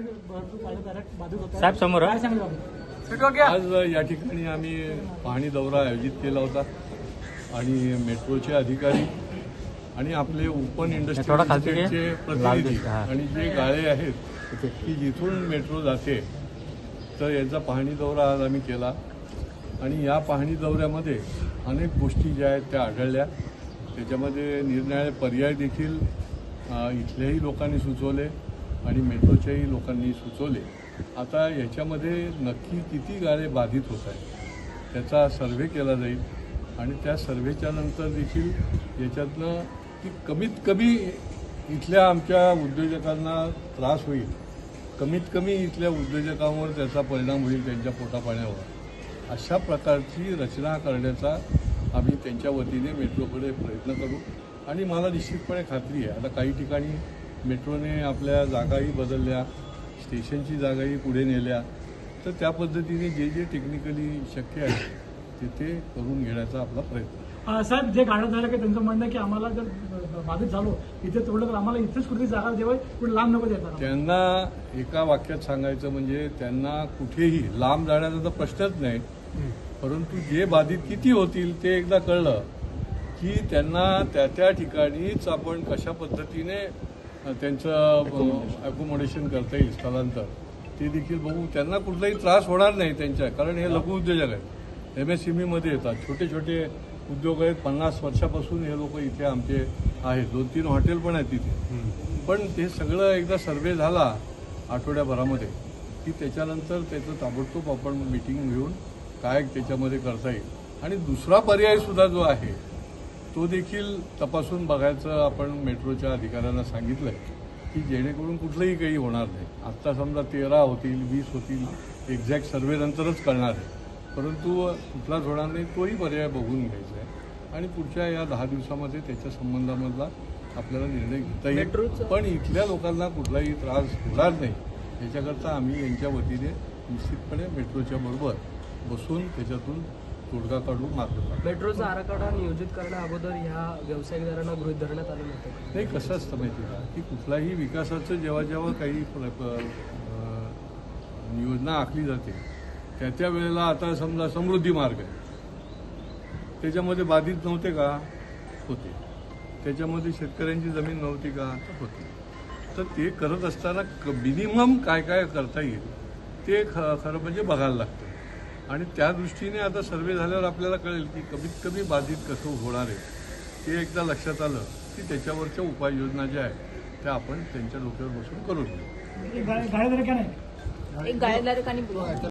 साहेब समोर आज या ठिकाणी आम्ही पाहणी दौरा आयोजित केला होता आणि मेट्रोचे अधिकारी आणि आपले ओपन इंडस्ट्रीचे प्रतिनिधी आणि जे गाळे आहेत की जिथून मेट्रो जाते तर याचा पाहणी दौरा आज आम्ही केला आणि या पाहणी दौऱ्यामध्ये अनेक गोष्टी ज्या आहेत त्या आढळल्या। त्याच्यामध्ये निरनिराळे पर्याय देखील इथल्याही लोकांनी सुचवले आणि मेट्रोच्याही लोकांनी सुचवले। आता याच्यामध्ये नक्की किती गाळे बाधित होत आहेत त्याचा सर्व्हे केला जाईल आणि त्या सर्व्हेच्या नंतर देखील याच्यातनं की कमीत कमी इथल्या आमच्या उद्योजकांना त्रास होईल, कमीत कमी इथल्या उद्योजकांवर त्याचा परिणाम होईल, त्यांच्या पोटापाण्यावर, अशा प्रकारची रचना करण्याचा आम्ही त्यांच्या वतीने मेट्रोकडे प्रयत्न करू। आणि मला निश्चितपणे खात्री आहे आता काही ठिकाणी मेट्रोने आपल्या जागाही बदलल्या, स्टेशनची जागाही पुढे नेल्या, तर त्या पद्धतीने जे जे टेक्निकली शक्य आहे ते करून घेण्याचा आपला प्रयत्न। साहेब, जे गाड्या झाल्या की त्यांचं म्हणणं आहे की आम्हाला जर बाधित झालो इथे तोडलं तर आम्हाला इथेच कुठेतरी जागा द्यावी, कुठे लांब नको द्यायचा। त्यांना एका वाक्यात सांगायचं म्हणजे त्यांना कुठेही लांब जाण्याचा तर प्रश्नच नाही, परंतु जे बाधित किती होतील ते एकदा कळलं की त्यांना त्या ठिकाणीच आपण कशा पद्धतीने त्यांचं अकोमोडेशन करता येईल, स्थलांतर ते देखील बघू। त्यांना कुठलाही त्रास होणार नाही त्यांच्या, कारण हे लघुउद्योजक आहेत, MSMEमध्ये येतात, छोटे छोटे उद्योग आहेत। 50 वर्षापासून हे लोक इथे आमचे आहेत, 2-3 हॉटेल पण आहेत तिथे। पण ते सगळं एकदा सर्व्हे झाला आठवड्याभरामध्ये की त्याच्यानंतर त्याचं ताबडतोब आपण मीटिंग घेऊन काय त्याच्यामध्ये करता येईल आणि दुसरा पर्यायसुद्धा जो आहे तो देखील तपासून बघायचं आपण मेट्रोच्या अधिकाऱ्यांना सांगितलं आहे की जेणेकरून कुठलंही काही होणार नाही। आत्ता समजा 13 होतील, 20 होतील, एक्झॅक्ट सर्व्हेनंतरच कळणार आहे, परंतु कुठलाच होणार नाही तोही पर्याय बघून घ्यायचा आहे आणि पुढच्या या 10 दिवसामध्ये त्याच्या संबंधामधला आपल्याला निर्णय घेता येईल। पण इथल्या लोकांना कुठलाही त्रास होणार नाही याच्याकरता आम्ही यांच्या वतीने निश्चितपणे मेट्रोच्या बरोबर बसून त्याच्यातून तोडगा काढू, मार्ग काढू। मेट्रोचा आराखडा नियोजित करण्या अगोदर ह्या व्यावसायिकदारांना गृहीत धरण्यात आलं नव्हतं? नाही, कसं असतं माहिती का की कुठलाही विकासाचं जेव्हा जेव्हा काही योजना आखली जाते त्या वेळेला आता समजा समृद्धी मार्ग आहे, त्याच्यामध्ये बाधित नव्हते का? होते। त्याच्यामध्ये शेतकऱ्यांची जमीन नव्हती का? होती। तर ते करत असताना मिनिमम काय काय करता येईल ते खरं म्हणजे बघायला लागतं आणि त्या दृष्टीने आता सर्व्हे झाल्यावर आपल्याला कळेल की कमीत कमी बाधित कसं होणार आहे ते एकदा लक्षात आलं की त्याच्यावरच्या उपाययोजना ज्या आहेत त्या आपण त्यांच्या डोक्यावर बसून करून घेऊ। एक गाळेधारकाने